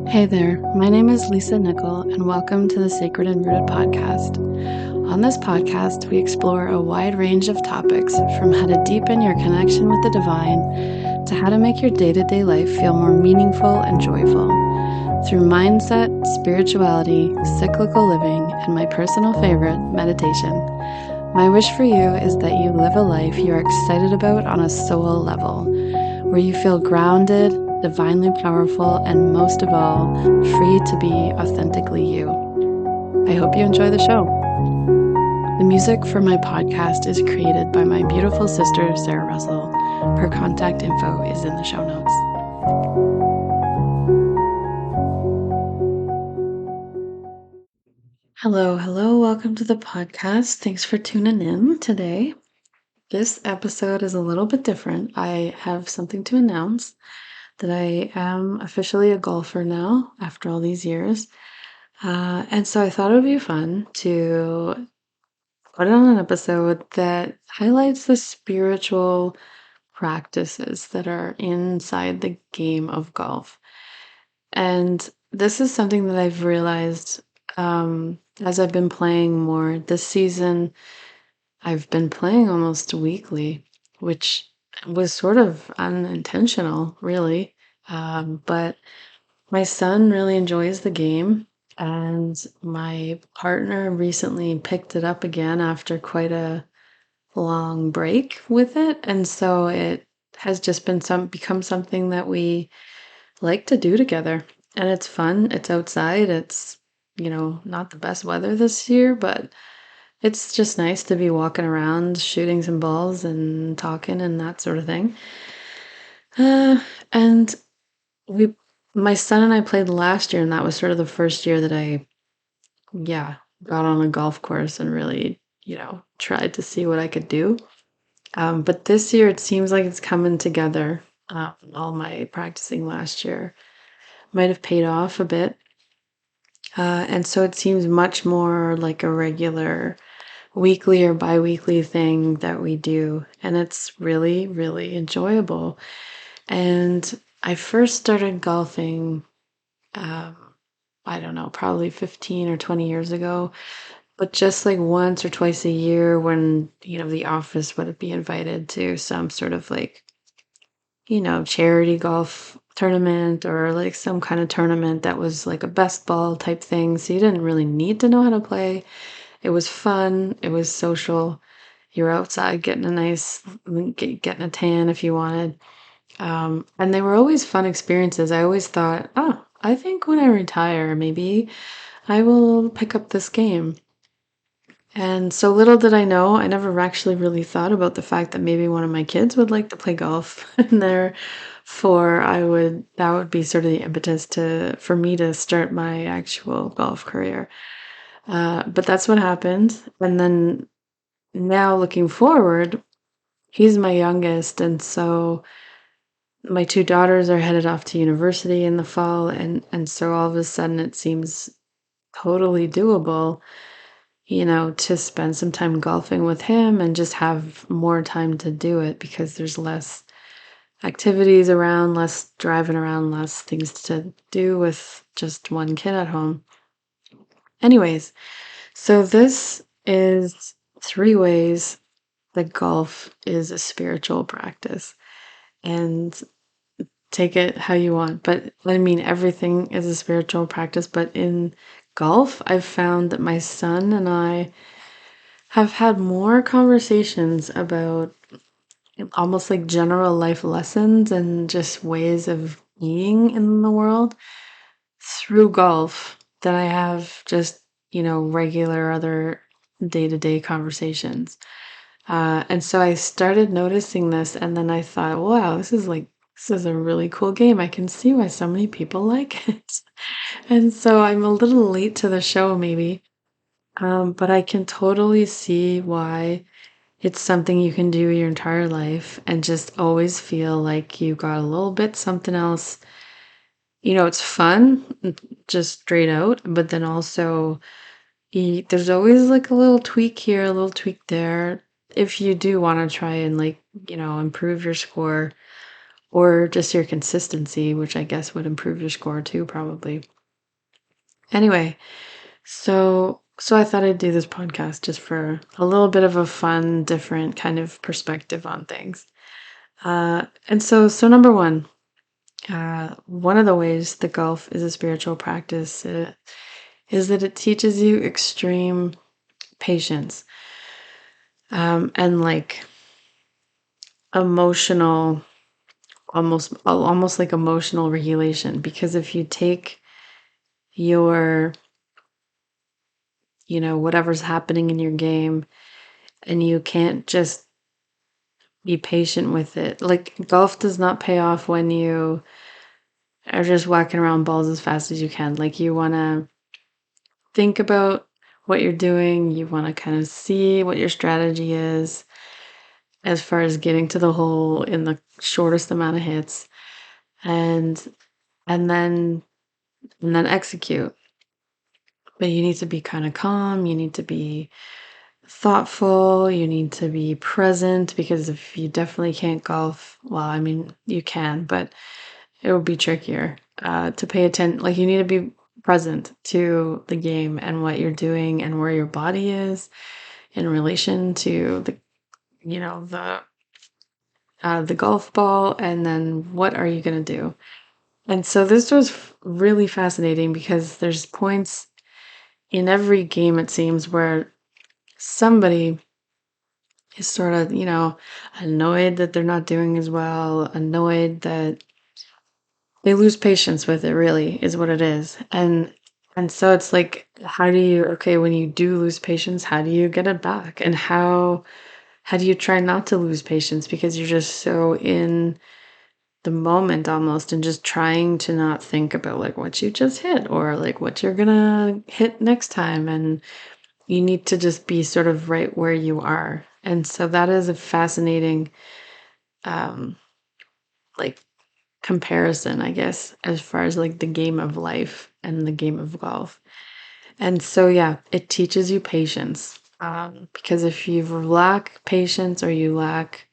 Hey there, my name is Lisa Nickel, and welcome to the Sacred and Rooted podcast. On this podcast, we explore a wide range of topics from how to deepen your connection with the divine to how to make your day to day life feel more meaningful and joyful. Through mindset, spirituality, cyclical living, and my personal favorite, meditation, my wish for you is that you live a life you are excited about on a soul level, where you feel grounded, divinely powerful, and most of all, free to be authentically you. I hope you enjoy the show. The music for my podcast is created by my beautiful sister, Sarah Russell. Her contact info is in the show notes. Hello, welcome to the podcast. Thanks for tuning in today. This episode is a little bit different. I have something to announce that I am officially a golfer now after all these years. And so I thought it would be fun to put on an episode that highlights the spiritual practices that are inside the game of golf. And this is something that I've realized as I've been playing more this season. I've been playing almost weekly, which was sort of unintentional, really. But my son really enjoys the game, and my partner recently picked it up again after quite a long break with it. And so it has just become something that we like to do together. And it's fun. It's outside. It's, not the best weather this year, but it's just nice to be walking around, shooting some balls and talking and that sort of thing. And we, my son and I played last year, and that was sort of the first year that yeah, got on a golf course and really, tried to see what I could do. But this year it seems like it's coming together. All my practicing last year might have paid off a bit. And so it seems much more like a regular weekly or bi-weekly thing that we do. And it's really, really enjoyable. And I first started golfing, um, I don't know, probably 15 or 20 years ago, but just like once or twice a year when, the office would be invited to some sort of like, charity golf tournament or like some kind of tournament that was like a best ball type thing. So you didn't really need to know how to play. It was fun. It was social. You were outside getting getting a tan if you wanted. And they were always fun experiences. I always thought, oh, I think when I retire, maybe I will pick up this game. And so little did I know, I never actually really thought about the fact that maybe one of my kids would like to play golf. And therefore that would be sort of the impetus for me to start my actual golf career. But that's what happened. And then now looking forward, he's my youngest. And so my two daughters are headed off to university in the fall. And so all of a sudden it seems totally doable, to spend some time golfing with him and just have more time to do it because there's less activities around, less driving around, less things to do with just one kid at home. Anyways, so this is 3 ways that golf is a spiritual practice. And take it how you want. But I mean, everything is a spiritual practice. But in golf, I've found that my son and I have had more conversations about almost like general life lessons and just ways of being in the world through golf than I have just, regular other day to day conversations. And so I started noticing this, and then I thought, wow, this is a really cool game. I can see why so many people like it. And so I'm a little late to the show, maybe, but I can totally see why it's something you can do your entire life and just always feel like you got a little bit something else. It's fun, just straight out, but then also there's always like a little tweak here, a little tweak there. If you do want to try and like, improve your score or just your consistency, which I guess would improve your score too, probably. Anyway, so I thought I'd do this podcast just for a little bit of a fun, different kind of perspective on things. And so number one of the ways that golf is a spiritual practice is that it teaches you extreme patience, and like emotional, almost like emotional regulation. Because if you take your, whatever's happening in your game, and you can't just be patient with it. Like golf does not pay off when you are just whacking around balls as fast as you can. Like you want to think about what you're doing, you want to kind of see what your strategy is as far as getting to the hole in the shortest amount of hits, and and then and then execute. But you need to be kind of calm, you need to be thoughtful, you need to be present, because if you definitely can't golf, well, I mean, you can, but it would be trickier to pay attention. Like you need to be present to the game and what you're doing and where your body is in relation to the golf ball, and then what are you going to do. And so this was really fascinating because there's points in every game, it seems, where somebody is sort of, annoyed that they're not doing as well, annoyed that they lose patience with it, really, is what it is. And so it's like, how do you, okay, when you do lose patience, how do you get it back? And how do you try not to lose patience because you're just so in the moment almost, and just trying to not think about like what you just hit or like what you're gonna hit next time, and you need to just be sort of right where you are. And so that is a fascinating um like comparison, I guess, as far as like the game of life and the game of golf. And so yeah, it teaches you patience, because if you lack patience, or you lack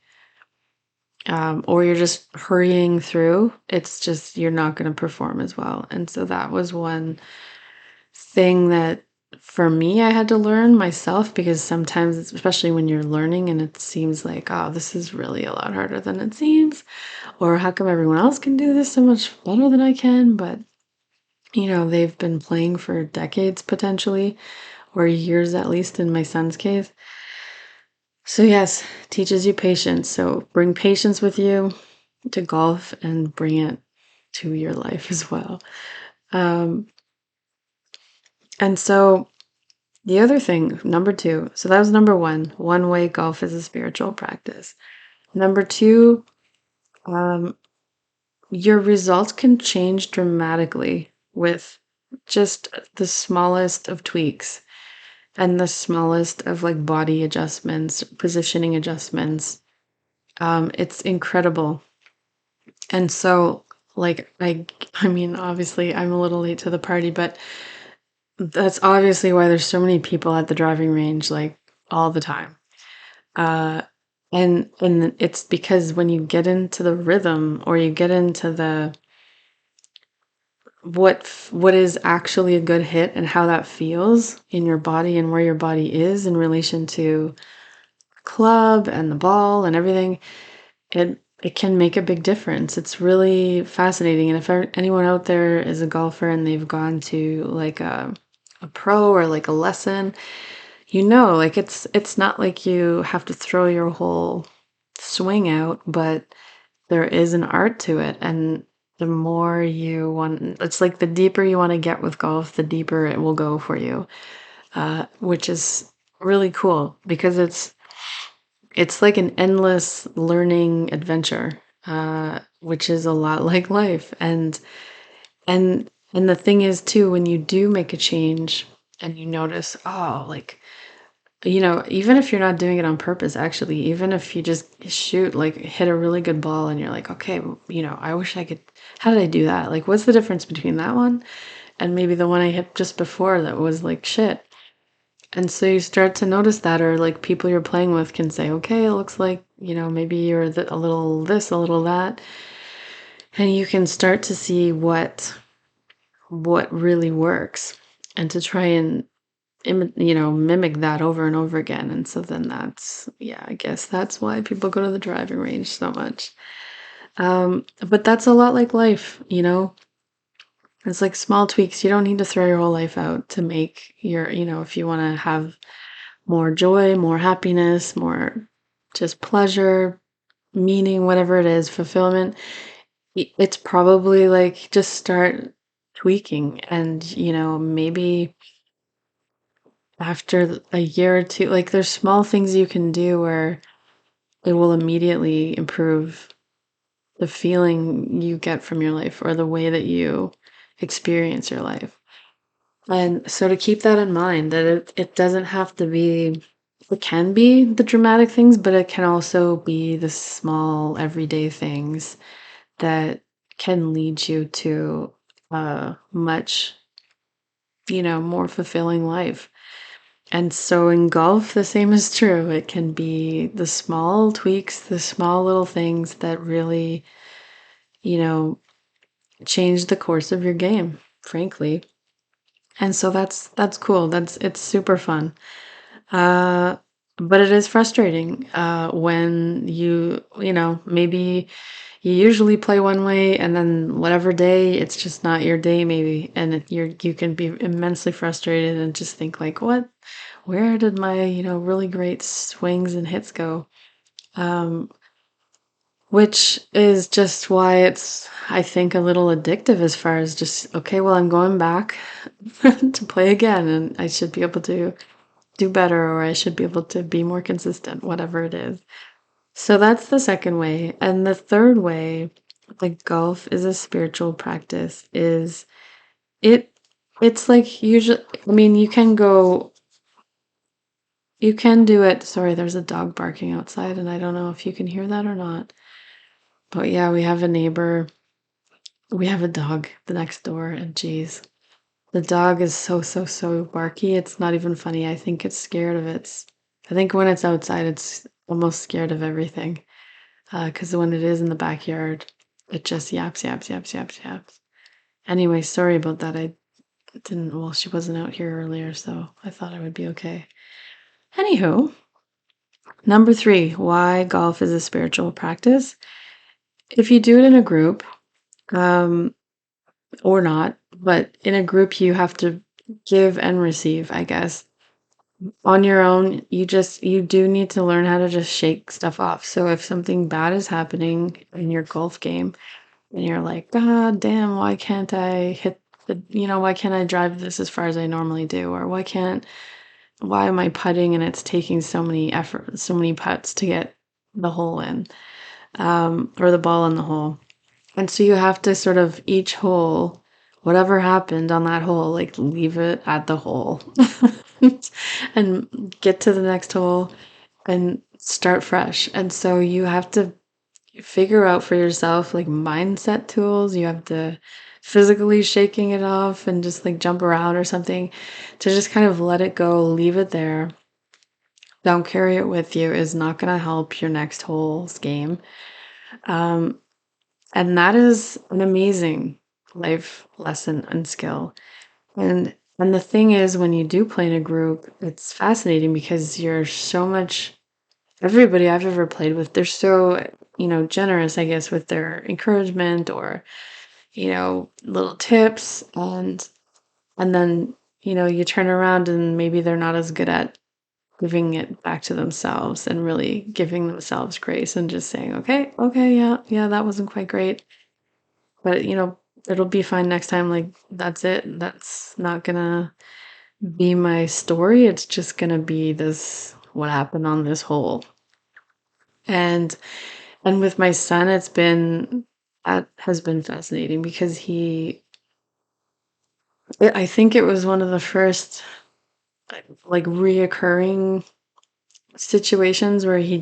or you're just hurrying through, it's just you're not going to perform as well. And so that was one thing that for me I had to learn myself, because sometimes, especially when you're learning and it seems like, oh, this is really a lot harder than it seems, or how come everyone else can do this so much better than I can? But they've been playing for decades potentially, or years at least in my son's case. So yes, teaches you patience. So bring patience with you to golf and bring it to your life as well. Um, and so the other thing, number two, so that was number one way golf is a spiritual practice. Number two, um, your results can change dramatically with just the smallest of tweaks and the smallest of like body adjustments, positioning adjustments. It's incredible. And so, like, I mean, obviously, I'm a little late to the party, but that's obviously why there's so many people at the driving range, like, all the time. Uh, and it's because when you get into the rhythm, or you get into the what is actually a good hit and how that feels in your body and where your body is in relation to club and the ball and everything, it can make a big difference. It's really fascinating. And if anyone out there is a golfer and they've gone to like a pro or like a lesson, like it's not like you have to throw your whole swing out, but there is an art to it. And the more you want, it's like the deeper you want to get with golf, the deeper it will go for you, which is really cool because it's like an endless learning adventure, which is a lot like life. And the thing is too, when you do make a change and you notice, oh, like, even if you're not doing it on purpose, actually, even if you just hit a really good ball and you're like, okay, I wish I could, how did I do that? Like, what's the difference between that one and maybe the one I hit just before that was like shit? And so you start to notice that, or like people you're playing with can say, okay, it looks like, maybe you're a little this, a little that. And you can start to see what really works and to try and mimic that over and over again. And so then yeah, I guess that's why people go to the driving range so much. But that's a lot like life. It's like small tweaks. You don't need to throw your whole life out to make if you want to have more joy, more happiness, more just pleasure, meaning, whatever it is, fulfillment. It's probably like just start tweaking and, maybe after a year or two, like there's small things you can do where it will immediately improve the feeling you get from your life or the way that you experience your life. And so to keep that in mind, that it doesn't have to be, it can be the dramatic things, but it can also be the small everyday things that can lead you to a much, more fulfilling life. And so in golf, the same is true. It can be the small tweaks, the small little things that really, you know, change the course of your game, frankly. And so that's cool. It's super fun. Uh, but it is frustrating when maybe you usually play one way and then whatever day it's just not your day maybe, and you can be immensely frustrated and just think like, where did my really great swings and hits go? Um, which is just why it's, I think, a little addictive as far as just, okay, well, I'm going back to play again and I should be able to do better, or I should be able to be more consistent, whatever it is. So that's the second way. And the third way, like golf is a spiritual practice, is it it's like usually, I mean, you can do it. Sorry, there's a dog barking outside and I don't know if you can hear that or not. But yeah, we have a neighbor. We have a dog the next door, and geez, the dog is so, so, so barky. It's not even funny. I think it's scared of its. I think when it's outside, it's almost scared of everything. Because when it is in the backyard, it just yaps, yaps, yaps, yaps, yaps. Anyway, sorry about that. I didn't, well, she wasn't out here earlier, so I thought I would be okay. Anywho, number 3, why golf is a spiritual practice. If you do it in a group, um, or not, but in a group, you have to give and receive, I guess. On your own, you do need to learn how to just shake stuff off. So if something bad is happening in your golf game and you're like, God damn, why can't I why can't I drive this as far as I normally do? Or why am I putting and it's taking so many putts to get the hole in, or the ball in the hole. And so you have to sort of each hole, whatever happened on that hole, like leave it at the hole and get to the next hole and start fresh. And so you have to figure out for yourself like mindset tools. You have to physically shaking it off and just like jump around or something to just kind of let it go, leave it there. Don't carry it with you is not going to help your next hole's game. Um, and that is an amazing life lesson and skill. And the thing is, when you do play in a group, it's fascinating because you're so much, everybody I've ever played with, they're so, generous, I guess, with their encouragement or, little tips. And then, you turn around and maybe they're not as good at giving it back to themselves and really giving themselves grace and just saying, okay, yeah, yeah, that wasn't quite great. But, it'll be fine next time. Like, that's it. That's not gonna be my story. It's just gonna be this, what happened on this hole. And with my son, that has been fascinating because I think it was one of the first like reoccurring situations where he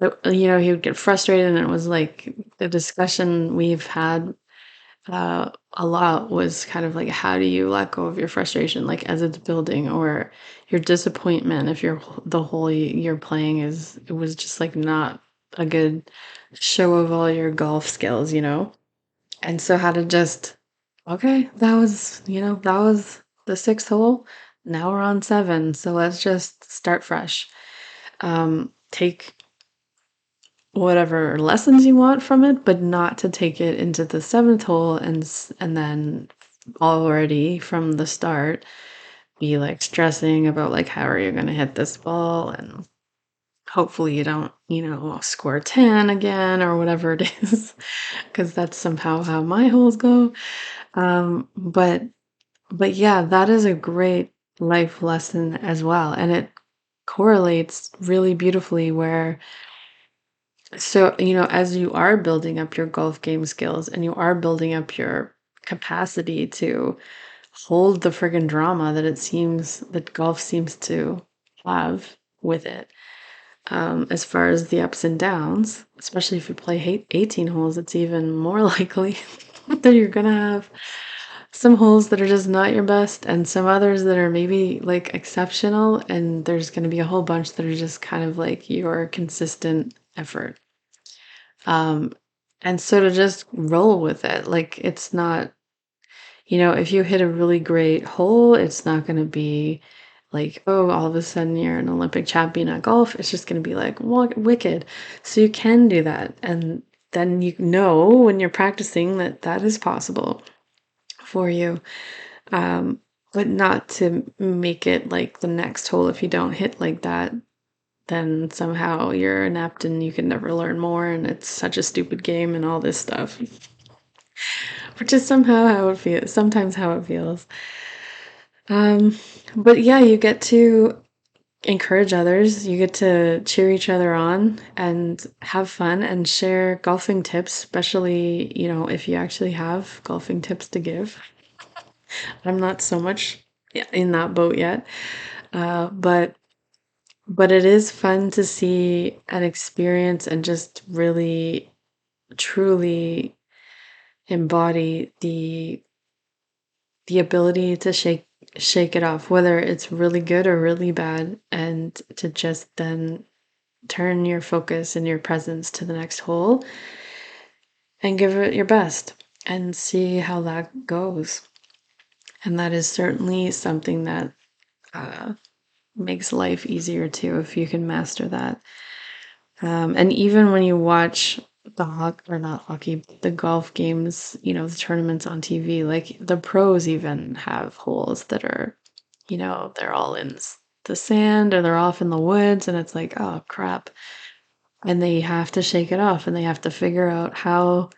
would get frustrated, and it was like the discussion we've had a lot was kind of like, how do you let go of your frustration, like as it's building, or your disappointment if the hole you're playing it was just like not a good show of all your golf skills, And so how to just, okay, that was the sixth hole. Now we're on seven. So let's just start fresh. Take whatever lessons you want from it, but not to take it into the seventh hole and then already from the start be like stressing about like how are you going to hit this ball and hopefully you don't, score 10 again or whatever it is, because that's somehow how my holes go. But yeah, that is a great life lesson as well. And it correlates really beautifully where, so, as you are building up your golf game skills and you are building up your capacity to hold the friggin' drama that it seems that golf seems to have with it, as far as the ups and downs, especially if you play 18 holes, it's even more likely that you're gonna have some holes that are just not your best and some others that are maybe like exceptional, and there's gonna be a whole bunch that are just kind of like your consistent effort. Um, and so to just roll with it, like it's not, if you hit a really great hole, it's not going to be like, oh, all of a sudden you're an Olympic champion at golf. It's just going to be like, wicked. So you can do that. And then you know when you're practicing that that is possible for you. Um, but not to make it like the next hole. If you don't hit like that, then somehow you're inept and you can never learn more. And it's such a stupid game and all this stuff, which is somehow how it feels, sometimes how it feels. Um, but yeah, you get to encourage others, you get to cheer each other on and have fun and share golfing tips, especially, if you actually have golfing tips to give. I'm not so much in that boat yet. But it is fun to see and experience and just really truly embody the ability to shake it off, whether it's really good or really bad, and to just then turn your focus and your presence to the next hole and give it your best and see how that goes. And that is certainly something that uh, makes life easier too if you can master that. And even when you watch or not hockey, the golf games, the tournaments on TV, like the pros even have holes that are, they're all in the sand or they're off in the woods, and it's like, oh crap. And they have to shake it off and they have to figure out how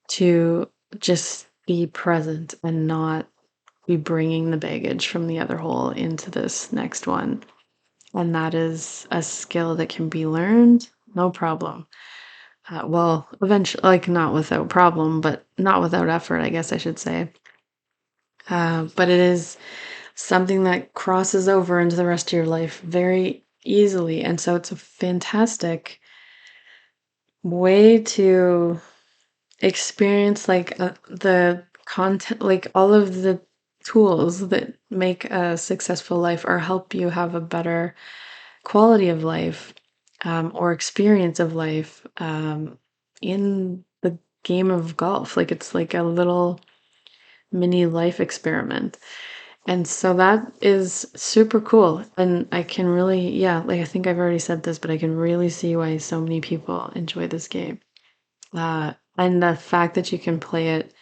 to just be present and not be bringing the baggage from the other hole into this next one. And that is a skill that can be learned, no problem. Well, eventually, like not without problem, but not without effort, I guess I should say. But it is something that crosses over into the rest of your life very easily. And so it's a fantastic way to experience like the content, like all of the tools that make a successful life or help you have a better quality of life, or experience of life, in the game of golf. Like it's like a little mini life experiment. And so that is super cool. And I can really, yeah, like I think I've already said this, but I can really see why so many people enjoy this game. And the fact that you can play it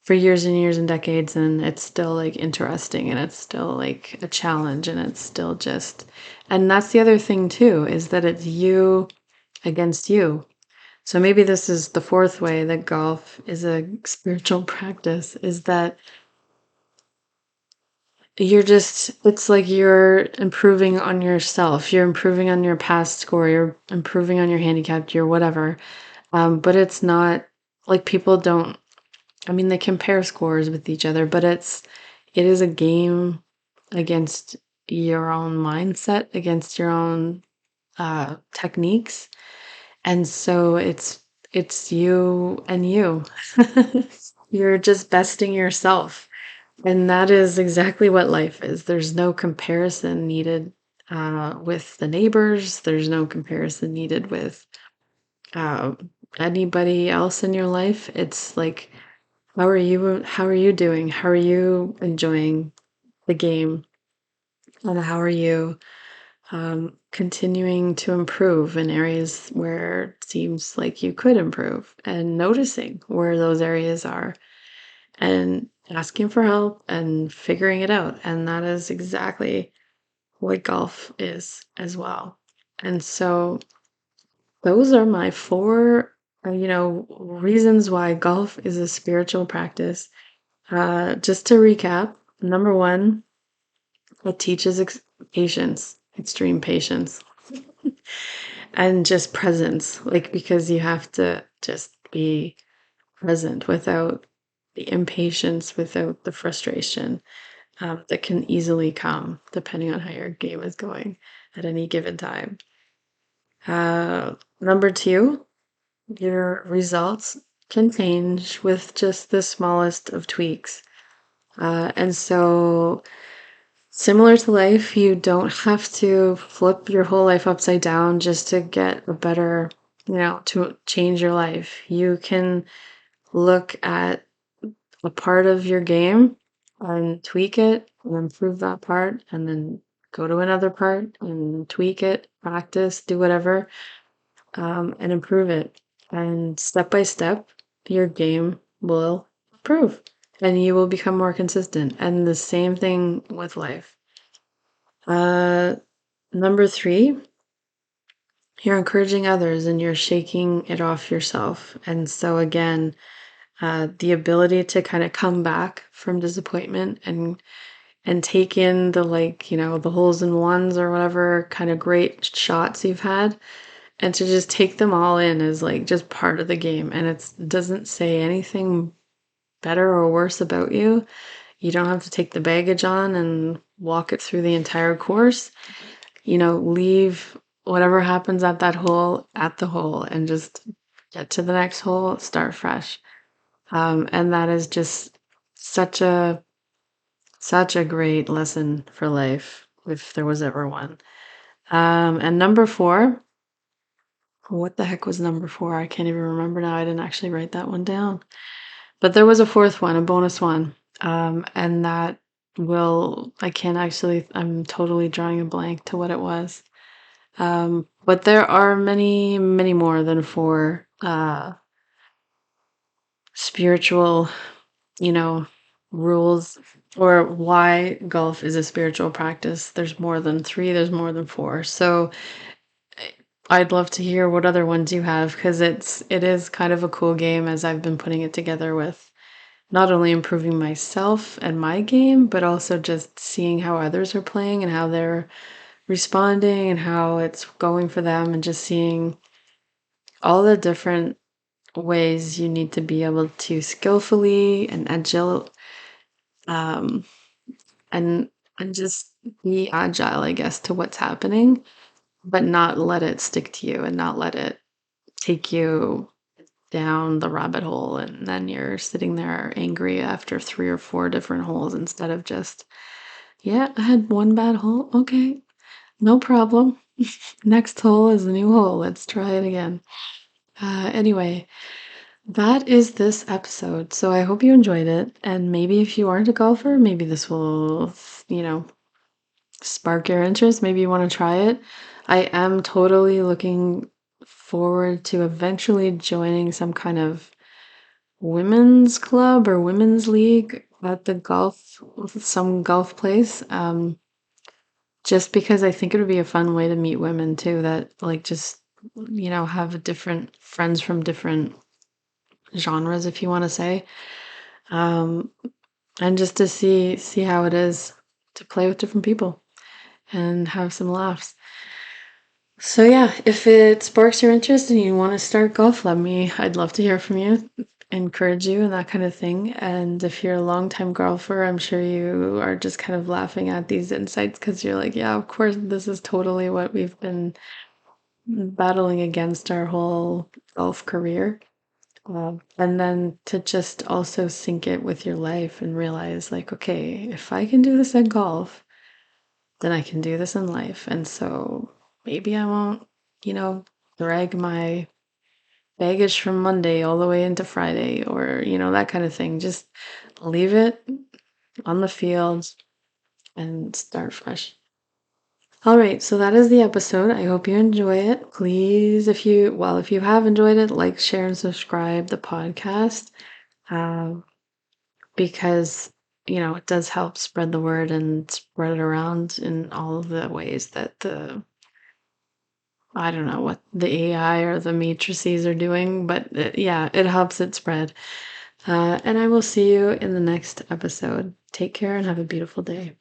for years and years and decades and it's still like interesting and it's still like a challenge and it's still just, and that's the other thing too, is that it's you against you. So maybe this is the fourth way that golf is a spiritual practice, is that it's like you're improving on yourself, you're improving on your past score, you're improving on your handicap, your whatever. But it's not like people don't, I mean, they compare scores with each other, but it is a game against your own mindset, against your own techniques, and so it's you and you. You're just besting yourself, and that is exactly what life is. There's no comparison needed with the neighbors. There's no comparison needed with anybody else in your life. It's like, how are you doing? How are you enjoying the game? And how are you continuing to improve in areas where it seems like you could improve, and noticing where those areas are and asking for help and figuring it out. And that is exactly what golf is as well. And so those are my four, reasons why golf is a spiritual practice. Just to recap, number one, it teaches patience, extreme patience, and just presence. Like, because you have to just be present without the impatience, without the frustration that can easily come depending on how your game is going at any given time. Number two, your results can change with just the smallest of tweaks. And so, similar to life, you don't have to flip your whole life upside down just to get a better, to change your life. You can look at a part of your game and tweak it and improve that part, and then go to another part and tweak it, practice, do whatever, and improve it. And step by step, your game will improve and you will become more consistent. And the same thing with life. Number three, you're encouraging others and you're shaking it off yourself. And so, again, the ability to kind of come back from disappointment and take in the, like, the holes in ones or whatever kind of great shots you've had, and to just take them all in as like just part of the game. And it doesn't say anything better or worse about you. You don't have to take the baggage on and walk it through the entire course. Leave whatever happens at that hole at the hole and just get to the next hole, start fresh. And that is just such a such a great lesson for life, if there was ever one. And number four, what the heck was number four? I can't even remember now. I didn't actually write that one down. But there was a fourth one, a bonus one. And that I can't actually, I'm totally drawing a blank to what it was. But there are many, many more than four spiritual, you know, rules, or why golf is a spiritual practice. There's more than three, there's more than four. So I'd love to hear what other ones you have, because it is kind of a cool game as I've been putting it together, with not only improving myself and my game, but also just seeing how others are playing and how they're responding and how it's going for them, and just seeing all the different ways you need to be able to skillfully and agile, um, and just be agile, I guess, to what's happening, but not let it stick to you and not let it take you down the rabbit hole, and then you're sitting there angry after three or four different holes, instead of just, yeah, I had one bad hole. Okay, no problem. Next hole is a new hole. Let's try it again. Anyway, that is this episode. So I hope you enjoyed it. And maybe if you aren't a golfer, maybe this will, spark your interest. Maybe you want to try it. I am totally looking forward to eventually joining some kind of women's club or women's league at some golf place. Just because I think it would be a fun way to meet women too, that like just, have different friends from different genres, if you want to say. Um, and just to see how it is to play with different people and have some laughs. So yeah, if it sparks your interest and you want to start golf, I'd love to hear from you, encourage you and that kind of thing. And if you're a longtime golfer, I'm sure you are just kind of laughing at these insights, because you're like, yeah, of course, this is totally what we've been battling against our whole golf career. And then to just also sync it with your life and realize, like, okay, if I can do this at golf, then I can do this in life. And so maybe I won't, you know, drag my baggage from Monday all the way into Friday, or, that kind of thing. Just leave it on the field and start fresh. All right, so that is the episode. I hope you enjoy it. Please, if you have enjoyed it, like, share, and subscribe the podcast, um, because it does help spread the word and spread it around in all of the ways that I don't know what the AI or the matrices are doing, but yeah, it helps it spread. And I will see you in the next episode. Take care and have a beautiful day.